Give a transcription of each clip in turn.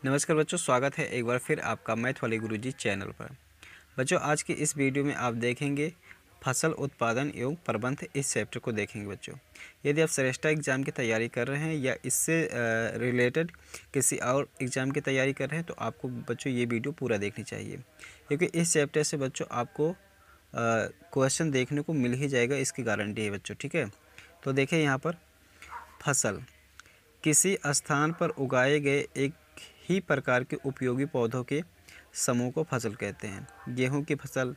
नमस्कार बच्चों, स्वागत है एक बार फिर आपका मैथ वाले गुरुजी चैनल पर। बच्चों, आज की इस वीडियो में आप देखेंगे फसल उत्पादन एवं प्रबंध, इस चैप्टर को देखेंगे। बच्चों, यदि आप श्रेष्ठा एग्जाम की तैयारी कर रहे हैं या इससे रिलेटेड किसी और एग्ज़ाम की तैयारी कर रहे हैं तो आपको बच्चों ये वीडियो पूरा देखनी चाहिए, क्योंकि इस चैप्टर से बच्चों आपको क्वेश्चन देखने को मिल ही जाएगा, इसकी गारंटी है बच्चों। ठीक है, तो देखिए यहाँ पर फसल किसी स्थान पर उगाए गए एक ही प्रकार के उपयोगी पौधों के समूह को फसल कहते हैं। गेहूं की फसल,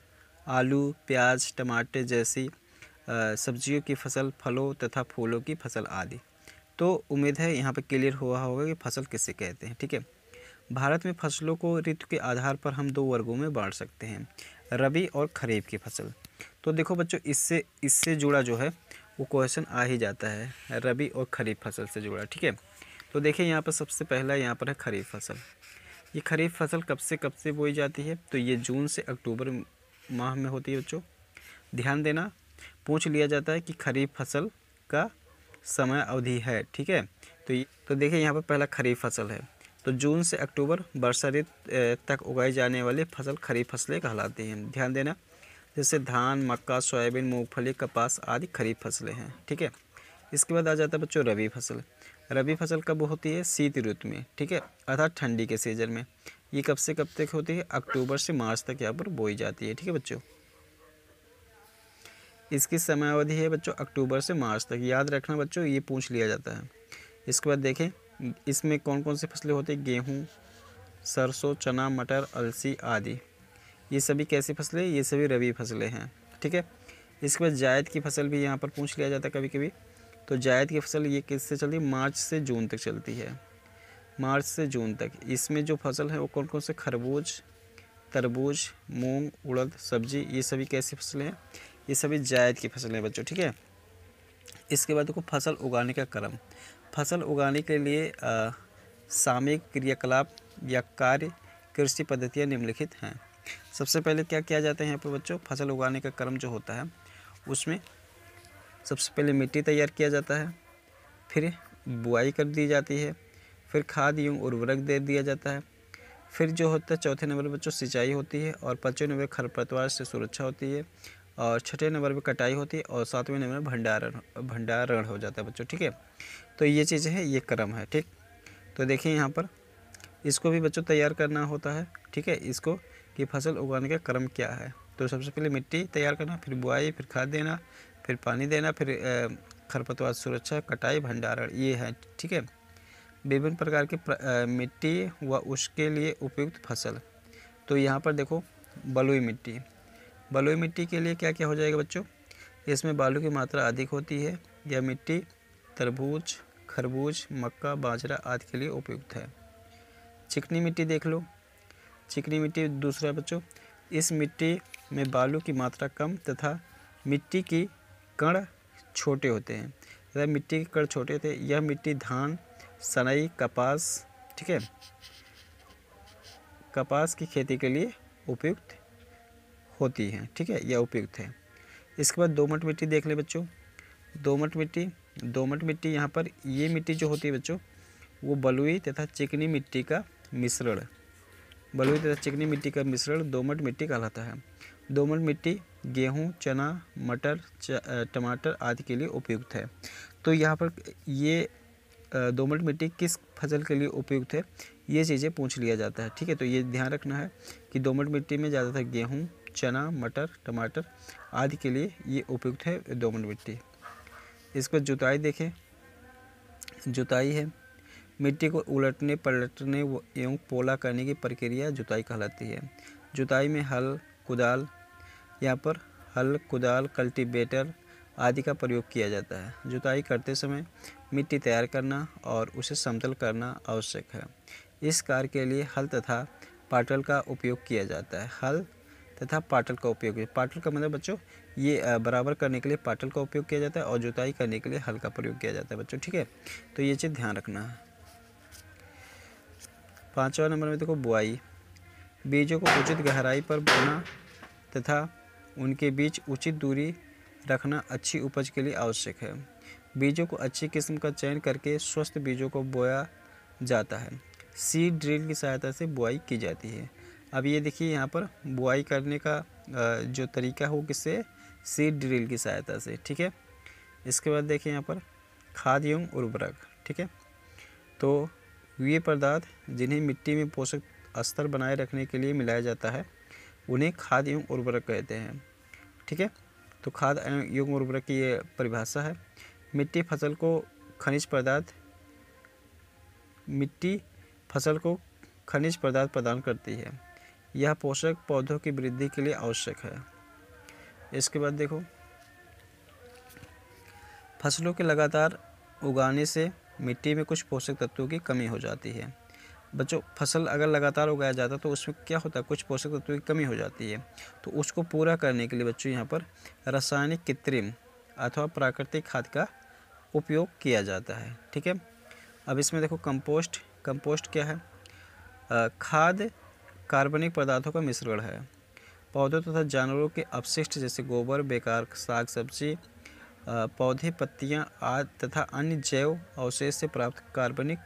आलू, प्याज, टमाटर जैसी सब्जियों की फसल, फलों तथा फूलों की फसल आदि। तो उम्मीद है यहाँ पर क्लियर हुआ होगा कि फसल किसे कहते हैं। ठीक है, भारत में फसलों को ऋतु के आधार पर हम दो वर्गों में बांट सकते हैं, रबी और खरीफ की फसल। तो देखो बच्चों, इससे इससे जुड़ा जो है वो क्वेश्चन आ ही जाता है, रबी और खरीफ फसल से जुड़ा। ठीक है, तो देखिए यहाँ पर सबसे पहला यहाँ पर है खरीफ फसल। ये खरीफ फसल कब से बोई जाती है? तो ये जून से अक्टूबर माह में होती है बच्चों। ध्यान देना, पूछ लिया जाता है कि खरीफ फसल का समय अवधि है। ठीक है, तो देखिए यहाँ पर पहला खरीफ फसल है। तो जून से अक्टूबर वर्षा ऋतु तक उगाई जाने वाली फसल खरीफ फसलें कहलाती हैं। ध्यान देना, जैसे धान, मक्का, सोयाबीन, मूंगफली, कपास आदि खरीफ फसलें हैं। ठीक है, इसके बाद आ जाता है बच्चों रबी फसल। रबी फसल कब होती है? शीत ऋतु में। ठीक है, अर्थात ठंडी के सीजन में। ये कब से कब तक होती है? अक्टूबर से मार्च तक यहाँ पर बोई जाती है। ठीक है बच्चों, इसकी समय अवधि है बच्चों अक्टूबर से मार्च तक। याद रखना बच्चों, ये पूछ लिया जाता है। इसके बाद देखें इसमें कौन कौन सी फसलें होती हैं? गेहूँ, सरसों, चना, मटर, अलसी आदि। ये सभी कैसी फसलें? ये सभी रबी फसलें हैं। ठीक है, इसके बाद जायद की फसल भी यहाँ पर पूछ लिया जाता है कभी कभी। तो जायद की फसल ये किससे चलती है? मार्च से जून तक चलती है, मार्च से जून तक। इसमें जो फसल है वो कौन कौन से? खरबूज, तरबूज, मूंग, उड़द, सब्जी, ये सभी कैसी फसलें हैं? ये सभी जायद की फसलें हैं बच्चों। ठीक है, इसके बाद देखो फसल उगाने का क्रम। फसल उगाने के लिए सामयिक क्रियाकलाप या कार्य कृषि पद्धतियाँ निम्नलिखित हैं। सबसे पहले क्या किया जाता है यहाँ पर बच्चों? फसल उगाने का क्रम जो होता है उसमें सबसे पहले मिट्टी तैयार किया जाता है, फिर बुआई कर दी जाती है, फिर खाद एवं उर्वरक दे दिया जाता है, फिर जो होता है चौथे नंबर पर बच्चों सिंचाई होती है, और पाँचवें नंबर खरपतवार से सुरक्षा होती है, और छठे नंबर पर कटाई होती है, और सातवें नंबर में भंडारण हो जाता है बच्चों। ठीक है, तो ये चीज़ें हैं, ये क्रम है। ठीक, तो देखिए यहाँ पर इसको भी बच्चों तैयार करना होता है। ठीक है, इसको कि फसल उगाने का क्रम क्या है। तो सबसे पहले मिट्टी तैयार करना, फिर बुआई, फिर खाद देना, फिर पानी देना, फिर खरपतवार सुरक्षा, कटाई, भंडारण, ये है। ठीक है, विभिन्न प्रकार की मिट्टी व उसके लिए उपयुक्त फसल। तो यहाँ पर देखो बलुई मिट्टी। बलुई मिट्टी के लिए क्या क्या हो जाएगा बच्चों? इसमें बालू की मात्रा अधिक होती है। यह मिट्टी तरबूज, खरबूज, मक्का, बाजरा आदि के लिए उपयुक्त है। चिकनी मिट्टी देख लो। चिकनी मिट्टी दूसरा बच्चों, इस मिट्टी में बालू की मात्रा कम तथा मिट्टी की कण छोटे होते हैं, तथा मिट्टी के कण छोटे होते हैं। यह मिट्टी धान, सनई, कपास, ठीक है, कपास की खेती के लिए उपयुक्त होती है। ठीक है, यह उपयुक्त है। इसके बाद दोमट मिट्टी देख ले बच्चों। दोमट मिट्टी यहाँ पर ये मिट्टी जो होती है बच्चों वो बलुई तथा चिकनी मिट्टी का मिश्रण, बलुई तथा चिकनी मिट्टी का मिश्रण दोमट मिट्टी कहलाता है। दोमट मिट्टी गेहूँ, चना, मटर, टमाटर आदि के लिए उपयुक्त है। तो यहाँ पर ये दोमट मिट्टी किस फसल के लिए उपयुक्त है, ये चीज़ें पूछ लिया जाता है। ठीक है, तो ये ध्यान रखना है कि दोमट मिट्टी में ज़्यादातर गेहूँ, चना, मटर, टमाटर आदि के लिए ये उपयुक्त है दोमट मिट्टी। इसको जुताई देखें। जुताई है मिट्टी को उलटने, पलटने एवं पोला करने की प्रक्रिया जुताई कहलाती है। जुताई में हल, कुदाल, यहाँ पर हल, कुदाल, कल्टीवेटर आदि का प्रयोग किया जाता है। जुताई करते समय मिट्टी तैयार करना और उसे समतल करना आवश्यक है। इस कार्य के लिए हल तथा पाटल का उपयोग किया जाता है। हल तथा पाटल का उपयोग, पाटल का मतलब बच्चों ये बराबर करने के लिए पाटल का उपयोग किया जाता है, और जुताई करने के लिए हल का प्रयोग किया जाता है बच्चों। ठीक है, तो ये चीज़ ध्यान रखना है। पाँचवा नंबर में देखो बुआई। बीजों को उचित गहराई पर बोना तथा उनके बीच उचित दूरी रखना अच्छी उपज के लिए आवश्यक है। बीजों को अच्छी किस्म का चयन करके स्वस्थ बीजों को बोया जाता है। सीड ड्रिल की सहायता से बुआई की जाती है। अब ये देखिए यहाँ पर बुआई करने का जो तरीका हो किससे, सीड ड्रिल की सहायता से, ठीक है। इसके बाद देखिए यहाँ पर खाद एवं उर्वरक, ठीक है। तो ये पदार्थ जिन्हें मिट्टी में पोषक स्तर बनाए रखने के लिए मिलाया जाता है उन्हें खाद एवं उर्वरक कहते हैं, ठीक है। तो खाद एवं उर्वरक की ये परिभाषा है। मिट्टी फसल को खनिज पदार्थ प्रदान करती है। यह पोषक पौधों की वृद्धि के लिए आवश्यक है। इसके बाद देखो, फसलों के लगातार उगाने से मिट्टी में कुछ पोषक तत्वों की कमी हो जाती है। बच्चों, फसल अगर लगातार उगाया जाता है तो उसमें क्या होता है, कुछ पोषक तत्वों की कमी हो जाती है। तो उसको पूरा करने के लिए बच्चों यहाँ पर रासायनिक, कृत्रिम अथवा प्राकृतिक खाद का उपयोग किया जाता है, ठीक है। अब इसमें देखो कंपोस्ट क्या है? खाद कार्बनिक पदार्थों का मिश्रण है। पौधों तथा जानवरों के अपशिष्ट जैसे गोबर, बेकार साग सब्जी, पौधे, पत्तियां आदि तथा अन्य जैव अवशेष से प्राप्त कार्बनिक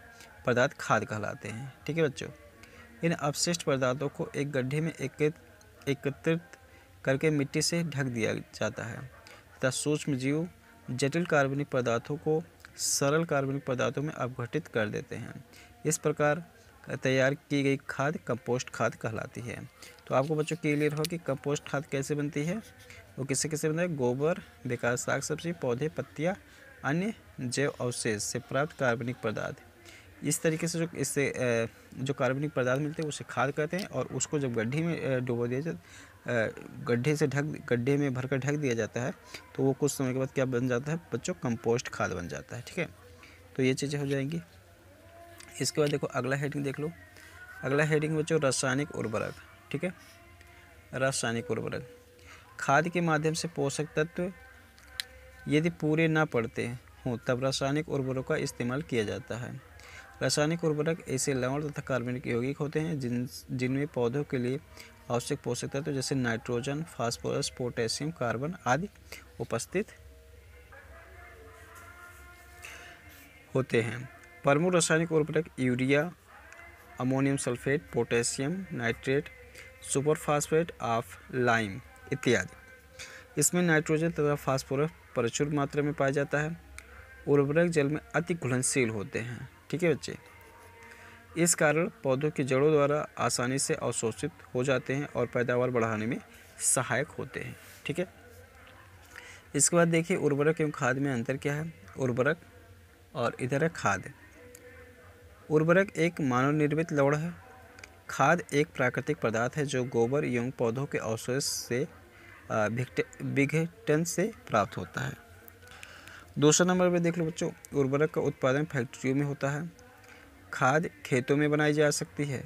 पदार्थ खाद कहलाते हैं, ठीक है बच्चों। इन अपशिष्ट पदार्थों को एक गड्ढे में एकत्रित करके मिट्टी से ढक दिया जाता है तथा सूक्ष्म जीव जटिल कार्बनिक पदार्थों को सरल कार्बनिक पदार्थों में अपघटित कर देते हैं। इस प्रकार तैयार की गई खाद कंपोस्ट खाद कहलाती है। तो आपको बच्चों क्लियर हो कि कंपोस्ट खाद कैसे बनती है, वो किससे बनता है? गोबर, बेकार साग सब्जी, पौधे, पत्तियां, अन्य जैव अवशेष से प्राप्त कार्बनिक पदार्थ। इस तरीके से जो कार्बनिक पदार्थ मिलते हैं उसे खाद कहते हैं। और उसको जब गड्ढे में डुबो दिया जाता, गड्ढे में भरकर ढक दिया जाता है तो वो कुछ समय के बाद क्या बन जाता है बच्चों? कंपोस्ट खाद बन जाता है, ठीक है। तो ये चीज़ें हो जाएंगी। इसके बाद देखो अगला हेडिंग देख लो। अगला हेडिंग बच्चों रासायनिक उर्वरक, ठीक है। रासायनिक उर्वरक खाद के माध्यम से पोषक तत्व यदि पूरे ना पड़ते हों तब रासायनिक उर्वरकों का इस्तेमाल किया जाता है। रासायनिक उर्वरक ऐसे लवण तथा कार्बनिक यौगिक होते हैं जिनमें पौधों के लिए आवश्यक पोषक तत्व जैसे नाइट्रोजन, फास्फोरस, पोटेशियम, कार्बन आदि उपस्थित होते हैं। प्रमुख रासायनिक उर्वरक urea, ammonium sulphate, potassium nitrate, superphosphate of lime इत्यादि। इसमें नाइट्रोजन तथा फास्फोरस प्रचुर मात्रा में पाया जाता है। उर्वरक जल में अति घुलनशील होते हैं, ठीक है बच्चे। इस कारण पौधों की जड़ों द्वारा आसानी से अवशोषित हो जाते हैं और पैदावार बढ़ाने में सहायक होते हैं, ठीक है। इसके बाद देखिए उर्वरक एवं खाद में अंतर क्या है। उर्वरक और इधर है खाद। उर्वरक एक मानव निर्मित लवण है। खाद एक प्राकृतिक पदार्थ है जो गोबर एवं पौधों के अवशेष से विघटन से प्राप्त होता है। दूसरा नंबर पे देख लो बच्चों, उर्वरक का उत्पादन फैक्ट्रियों में होता है। खाद खेतों में बनाई जा सकती है।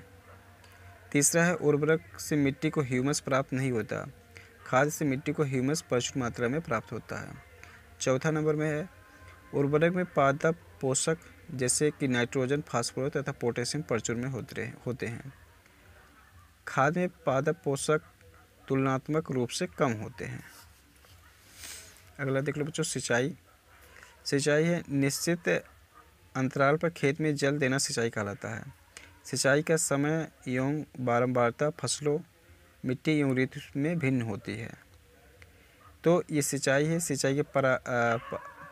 तीसरा है उर्वरक से मिट्टी को ह्यूमस प्राप्त नहीं होता। खाद से मिट्टी को ह्यूमस प्रचुर मात्रा में प्राप्त होता है। चौथा नंबर में है उर्वरक में पादप पोषक जैसे कि नाइट्रोजन, फास्फोरस तथा पोटेशियम प्रचुर में होते हैं। खाद में पादप पोषक तुलनात्मक रूप से कम होते हैं। अगला देख लो बच्चों सिंचाई। सिंचाई है निश्चित अंतराल पर खेत में जल देना सिंचाई कहलाता है। सिंचाई का समय एवं बारंबारता फसलों, मिट्टी एवं ऋतु में भिन्न होती है। तो ये सिंचाई है। सिंचाई के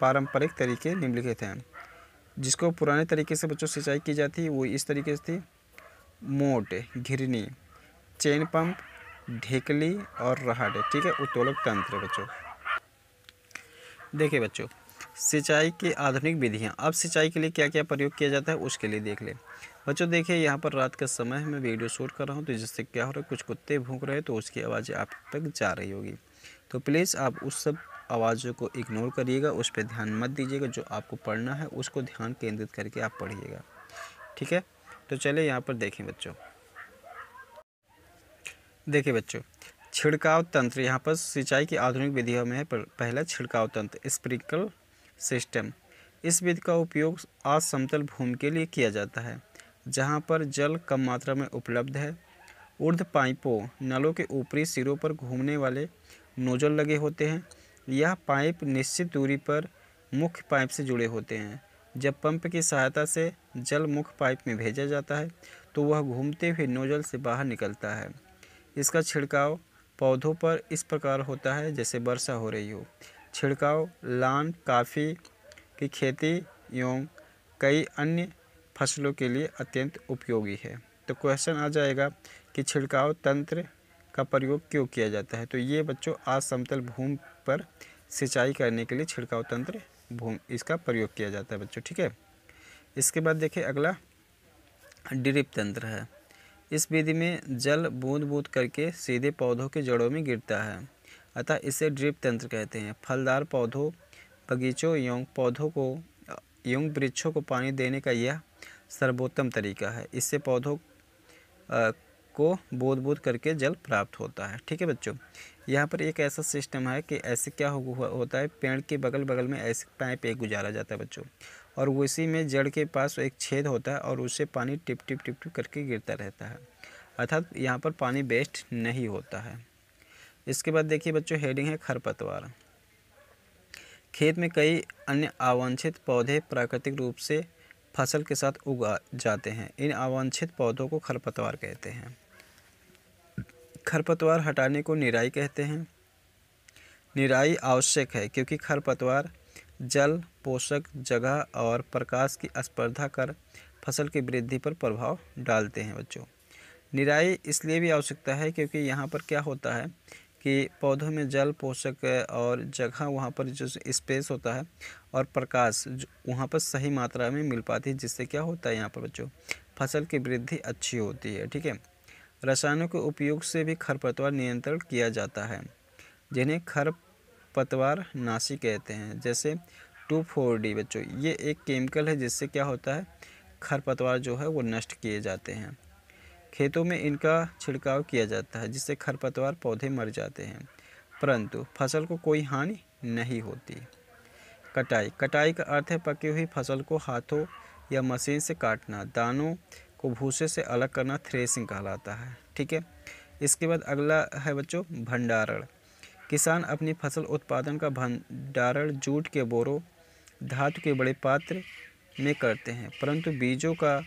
पारंपरिक तरीके निम्नलिखित हैं। जिसको पुराने तरीके से बच्चों सिंचाई की जाती है वो इस तरीके से थी। मोट, घिरनी, चेन पंप, ढेकली और रहाड़, ठीक है, उत्तोलक तंत्र। बच्चों देखिए बच्चों सिंचाई की आधुनिक विधियां। अब सिंचाई के लिए क्या क्या प्रयोग किया जाता है उसके लिए देख ले बच्चों। देखिए यहाँ पर रात का समय है, मैं वीडियो शूट कर रहा हूँ तो जिससे क्या हो रहा है कुछ कुत्ते भौंक रहे हैं तो उसकी आवाज़ें आप तक जा रही होगी। तो प्लीज़ आप उस सब आवाज़ों को इग्नोर करिएगा, उस पर ध्यान मत दीजिएगा। जो आपको पढ़ना है उसको ध्यान केंद्रित करके आप पढ़िएगा, ठीक है। तो चलिए यहाँ पर देखें बच्चों। देखिए बच्चों छिड़काव तंत्र। यहाँ पर सिंचाई की आधुनिक विधियों में है पहला छिड़काव तंत्र, स्प्रिंकल सिस्टम। इस विधि का उपयोग असमतल भूमि के लिए किया जाता है जहाँ पर जल कम मात्रा में उपलब्ध है। ऊर्ध्व पाइपों, नलों के ऊपरी सिरों पर घूमने वाले नोजल लगे होते हैं। यह पाइप निश्चित दूरी पर मुख्य पाइप से जुड़े होते हैं जब पंप की सहायता से जल मुख्य पाइप में भेजा जाता है तो वह घूमते हुए नोजल से बाहर निकलता है। इसका छिड़काव पौधों पर इस प्रकार होता है जैसे वर्षा हो रही हो। छिड़काव लान, कॉफ़ी की खेती एवं कई अन्य फसलों के लिए अत्यंत उपयोगी है। तो क्वेश्चन आ जाएगा कि छिड़काव तंत्र का प्रयोग क्यों किया जाता है। तो ये बच्चों आज समतल भूमि पर सिंचाई करने के लिए छिड़काव तंत्र इसका प्रयोग किया जाता है बच्चों, ठीक है। इसके बाद देखिए अगला ड्रिप तंत्र है। इस विधि में जल बूंद बूंद करके सीधे पौधों के जड़ों में गिरता है, अतः इसे ड्रिप तंत्र कहते हैं। फलदार पौधों, बगीचों एवं वृक्षों को पानी देने का यह सर्वोत्तम तरीका है। इससे पौधों को बूंद बूंद करके जल प्राप्त होता है, ठीक है बच्चों। यहाँ पर एक ऐसा सिस्टम है कि ऐसे क्या होता है, पेड़ के बगल बगल में ऐसे पाइप एक गुजारा जाता है बच्चों, और उसी में जड़ के पास एक छेद होता है और उससे पानी टिप टिप टिप टिप करके गिरता रहता है, अर्थात यहाँ पर पानी वेस्ट नहीं होता है। इसके बाद देखिए बच्चों हेडिंग है खरपतवार। खेत में कई अन्य अवांछित पौधे प्राकृतिक रूप से फसल के साथ उगा जाते हैं। इन अवांछित पौधों को खरपतवार कहते हैं। खरपतवार हटाने को निराई कहते हैं। निराई आवश्यक है क्योंकि खरपतवार जल, पोषक, जगह और प्रकाश की स्पर्धा कर फसल की वृद्धि पर प्रभाव डालते हैं बच्चों। निराई इसलिए भी आवश्यकता है क्योंकि यहाँ पर क्या होता है कि पौधों में जल, पोषक और जगह, वहाँ पर जो स्पेस होता है और प्रकाश वहाँ पर सही मात्रा में मिल पाती है, जिससे क्या होता है यहाँ पर बच्चों फसल की वृद्धि अच्छी होती है, ठीक है। रसायनों के उपयोग से भी खरपतवार नियंत्रण किया जाता है, जिन्हें खरपतवार नाशी कहते हैं, जैसे 2,4-D बच्चों। ये एक केमिकल है जिससे क्या होता है खरपतवार जो है वो नष्ट किए जाते हैं। खेतों में इनका छिड़काव किया जाता है जिससे खरपतवार पौधे मर जाते हैं, परंतु फसल को कोई हानि नहीं होती। कटाई। कटाई का अर्थ है पकी हुई फसल को हाथों या मशीन से काटना। दानों को भूसे से अलग करना थ्रेसिंग कहलाता है, ठीक है। इसके बाद अगला है बच्चों भंडारण। किसान अपनी फसल उत्पादन का भंडारण जूट के बोरों, धातु के बड़े पात्र में करते हैं, परंतु बीजों का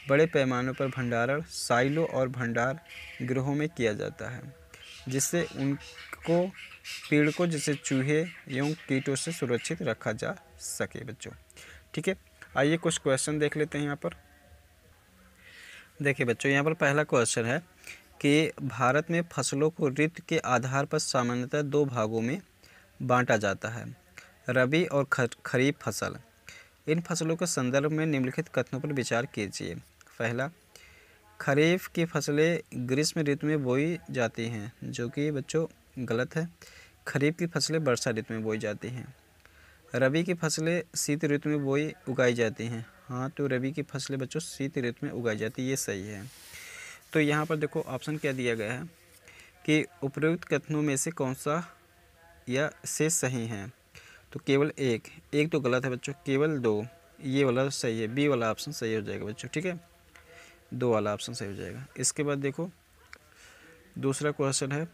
बड़े पैमाने पर भंडारण साइलो और भंडार गृहों में किया जाता है, जिससे उनको पीड़कों जैसे चूहे एवं कीटों से सुरक्षित रखा जा सके बच्चों, ठीक है। आइए कुछ क्वेश्चन देख लेते हैं यहाँ पर। देखिए बच्चों यहाँ पर पहला क्वेश्चन है कि भारत में फसलों को ऋतु के आधार पर सामान्यतः 2 भागों में बांटा जाता है, रबी और खरीफ फसल। इन फसलों के संदर्भ में निम्नलिखित कथनों पर विचार कीजिए। पहला, खरीफ की फसलें ग्रीष्म ऋतु में बोई जाती हैं, जो कि बच्चों गलत है। खरीफ की फसलें वर्षा ऋतु में बोई जाती हैं। रबी की फसलें शीत ऋतु में उगाई जाती हैं। हाँ, तो रबी की फसलें बच्चों शीत ऋतु में उगाई जाती है, ये सही है। तो यहाँ पर देखो ऑप्शन क्या दिया गया है कि उपरोक्त कथनों में से कौन सा या से सही है। तो केवल एक तो गलत है बच्चों, केवल 2 ये वाला सही है, बी वाला ऑप्शन सही हो जाएगा बच्चों, ठीक है। 2 वाला ऑप्शन सही हो जाएगा। इसके बाद देखो दूसरा क्वेश्चन है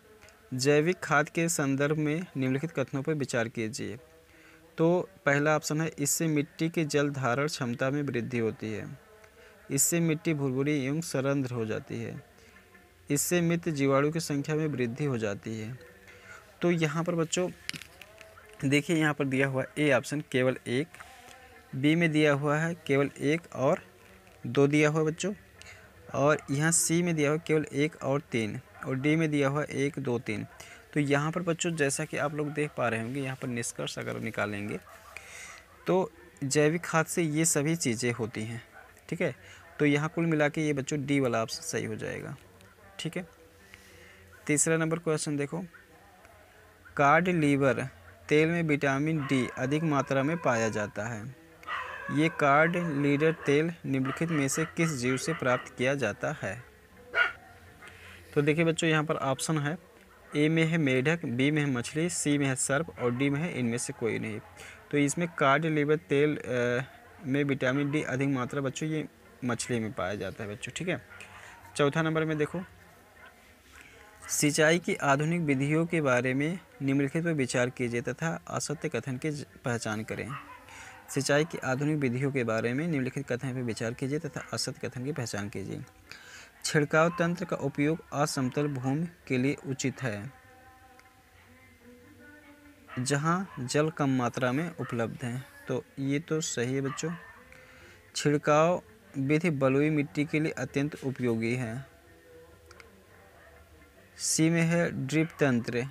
जैविक खाद के संदर्भ में निम्नलिखित कथनों पर विचार कीजिए। तो पहला ऑप्शन है इससे मिट्टी के जल धारण क्षमता में वृद्धि होती है। इससे मिट्टी भुरभुरी एवं सरंध्र हो जाती है। इससे मित्र जीवाणु की संख्या में वृद्धि हो जाती है। तो यहाँ पर बच्चों देखिए यहाँ पर दिया हुआ ए ऑप्शन केवल 1, बी में दिया हुआ है केवल 1 और 2 दिया हुआ बच्चों, और यहाँ सी में दिया हुआ केवल 1 और 3, और डी में दिया हुआ 1, 2, 3। तो यहाँ पर बच्चों जैसा कि आप लोग देख पा रहे होंगे, यहाँ पर निष्कर्ष अगर निकालेंगे तो जैविक खाद से ये सभी चीज़ें होती हैं, ठीक है। तो यहाँ कुल मिला के ये बच्चों डी वाला ऑप्शन सही हो जाएगा, ठीक है। तीसरा नंबर क्वेश्चन देखो, कार्ड लीवर तेल में विटामिन डी अधिक मात्रा में पाया जाता है। ये कार्ड लीवर तेल निम्नलिखित में से किस जीव से प्राप्त किया जाता है। तो देखिए बच्चों यहाँ पर ऑप्शन है ए में है मेढक, बी में है मछली, सी में है सर्प और डी में है इनमें से कोई नहीं। तो इसमें कार्ड लीवर तेल में विटामिन डी अधिक मात्रा बच्चों ये मछली में पाया जाता है बच्चों, ठीक है। चौथा नंबर में देखो, सिंचाई की आधुनिक विधियों के बारे में निम्नलिखित पर विचार कीजिए तथा असत्य कथन की पहचान करें। सिंचाई की आधुनिक विधियों के बारे में निम्नलिखित कथन पर विचार कीजिए तथा असत्य कथन की पहचान कीजिए। छिड़काव तंत्र का उपयोग असमतल भूमि के लिए उचित है जहां जल कम मात्रा में उपलब्ध है। तो ये तो सही है बच्चों। छिड़काव विधि बलुई मिट्टी के लिए अत्यंत उपयोगी है। सी में है ड्रिप तंत्र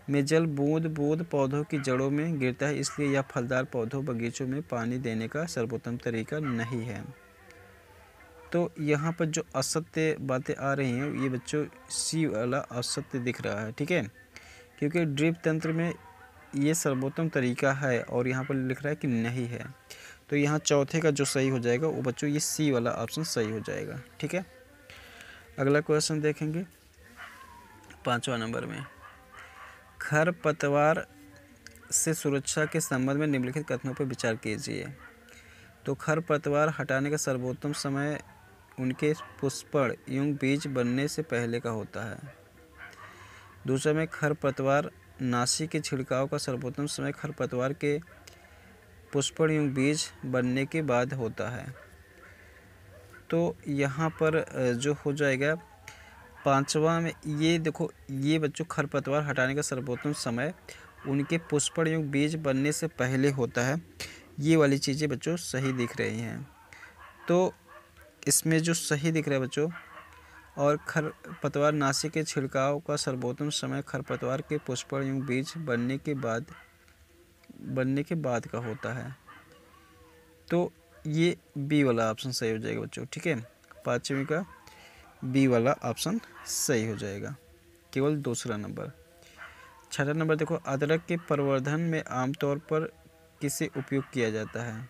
में जल बूंद बूंद पौधों की जड़ों में गिरता है, इसलिए यह फलदार पौधों बगीचों में पानी देने का सर्वोत्तम तरीका नहीं है। तो यहाँ पर जो असत्य बातें आ रही हैं ये बच्चों सी वाला असत्य दिख रहा है, ठीक है, क्योंकि ड्रिप तंत्र में ये सर्वोत्तम तरीका है और यहाँ पर लिख रहा है कि नहीं है। तो यहाँ चौथे का जो सही हो जाएगा वो बच्चों ये सी वाला ऑप्शन सही हो जाएगा, ठीक है। अगला क्वेश्चन देखेंगे 5वां नंबर में, खरपतवार से सुरक्षा के संबंध में निम्नलिखित कथनों पर विचार कीजिए। तो खरपतवार हटाने का सर्वोत्तम समय उनके पुष्पण एवं बीज बनने से पहले का होता है। दूसरा में खरपतवार नाशी के छिड़काव का सर्वोत्तम समय खरपतवार के पुष्पण एवं बीज बनने के बाद होता है। तो यहाँ पर जो हो जाएगा 5वां में, ये देखो ये बच्चों खरपतवार हटाने का सर्वोत्तम समय उनके पुष्पण एवं बीज बनने से पहले होता है। ये वाली चीज़ें बच्चों सही दिख रही हैं। तो इसमें जो सही दिख रहा है बच्चों, और खरपतवार नाशी के छिड़काव का सर्वोत्तम समय खरपतवार के पुष्पण एवं बीज बनने के बाद का होता है। तो ये बी वाला ऑप्शन सही हो जाएगा बच्चों, ठीक है। 5वीं का बी वाला ऑप्शन सही हो जाएगा, केवल दूसरा नंबर। 6वां नंबर देखो, अदरक के प्रवर्धन में आमतौर पर किसे उपयोग किया जाता है।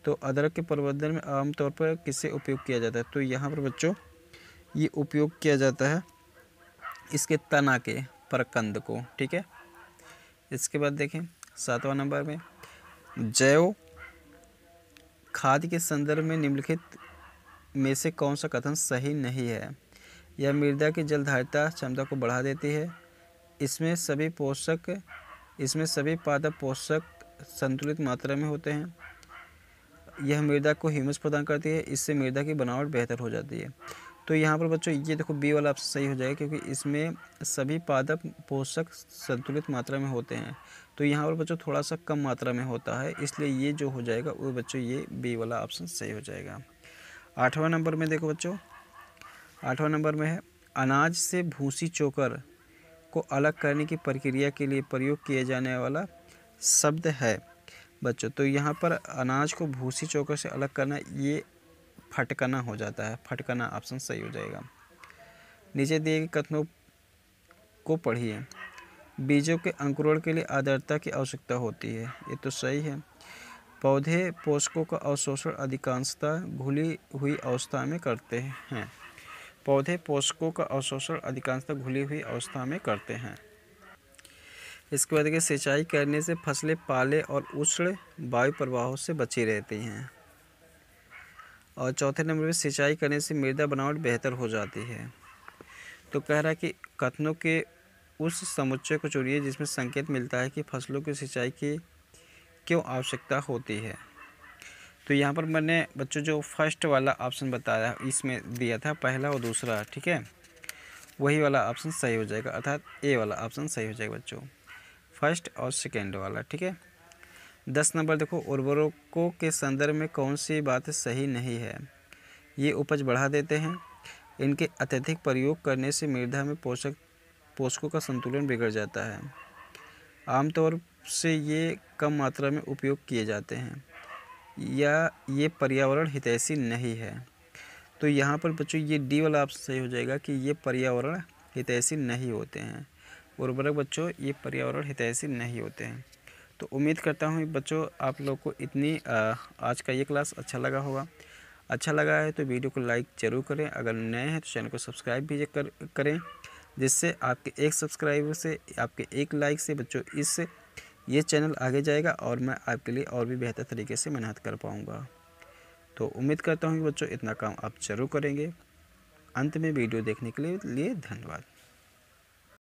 तो अदरक के प्रवर्धन में आमतौर पर किसे उपयोग किया जाता है। तो यहाँ पर बच्चों ये उपयोग किया जाता है इसके तना के प्रकंद को, ठीक है। इसके बाद देखें 7वां नंबर में, जैव खाद के संदर्भ में निम्नलिखित में से कौन सा कथन सही नहीं है। यह मृदा की जलधारिता क्षमता को बढ़ा देती है, इसमें सभी पादप पोषक संतुलित मात्रा में होते हैं, यह मृदा को ह्यूमस प्रदान करती है, इससे मृदा की बनावट बेहतर हो जाती है। तो यहाँ पर बच्चों ये देखो बी वाला ऑप्शन सही हो जाएगा, क्योंकि इसमें सभी पादप पोषक संतुलित मात्रा में होते हैं। तो यहाँ पर बच्चों थोड़ा सा कम मात्रा में होता है, इसलिए ये जो हो जाएगा वो बच्चों ये बी वाला ऑप्शन सही हो जाएगा। 8वां नंबर में देखो बच्चों, 8वां नंबर में है, अनाज से भूसी चोकर को अलग करने की प्रक्रिया के लिए प्रयोग किए जाने वाला शब्द है बच्चों। तो यहाँ पर अनाज को भूसी चोकर से अलग करना ये फटकना हो जाता है, फटकना ऑप्शन सही हो जाएगा। नीचे दिए गए कथनों को पढ़िए। बीजों के अंकुरण के लिए आर्द्रता की आवश्यकता होती है, ये तो सही है। पौधे पोषकों का अवशोषण अधिकांशतः घुली हुई अवस्था में करते हैं। पौधे पोषकों का अवशोषण अधिकांशतः घुली हुई अवस्था में करते हैं। इसके बाद देखिए, सिंचाई करने से फसलें पाले और उष्ण वायु प्रवाहों से बची रहती हैं। और चौथे नंबर में, सिंचाई करने से मृदा बनावट बेहतर हो जाती है। तो कह रहा है कि कथनों के उस समुच्चय को चुनिए जिसमें संकेत मिलता है कि फसलों की सिंचाई की क्यों आवश्यकता होती है। तो यहाँ पर मैंने बच्चों जो फर्स्ट वाला ऑप्शन बताया इसमें दिया था, पहला और दूसरा, ठीक है, वही वाला ऑप्शन सही हो जाएगा, अर्थात ए वाला ऑप्शन सही हो जाएगा बच्चों, फर्स्ट और सेकेंड वाला, ठीक है। 10 नंबर देखो, उर्वरकों के संदर्भ में कौन सी बात सही नहीं है। ये उपज बढ़ा देते हैं, इनके अत्यधिक प्रयोग करने से मृदा में पोषकों का संतुलन बिगड़ जाता है, आमतौर से ये कम मात्रा में उपयोग किए जाते हैं, या ये पर्यावरण हितैषी नहीं है। तो यहाँ पर बच्चों ये डी वाला ऑप्शन सही हो जाएगा कि ये पर्यावरण हितैषी नहीं होते हैं। उर्वरक बच्चों ये पर्यावरण हितैषी नहीं होते हैं। तो उम्मीद करता हूँ बच्चों आप लोग को इतनी आज का ये क्लास अच्छा लगा होगा। अच्छा लगा है तो वीडियो को लाइक ज़रूर करें, अगर नए हैं तो चैनल को सब्सक्राइब भी करें, जिससे आपके एक सब्सक्राइबर से, आपके एक लाइक से बच्चों ये चैनल आगे जाएगा और मैं आपके लिए और भी बेहतर तरीके से मेहनत कर पाऊँगा। तो उम्मीद करता हूँ कि बच्चों इतना काम आप ज़रूर करेंगे। अंत में वीडियो देखने के लिए धन्यवाद।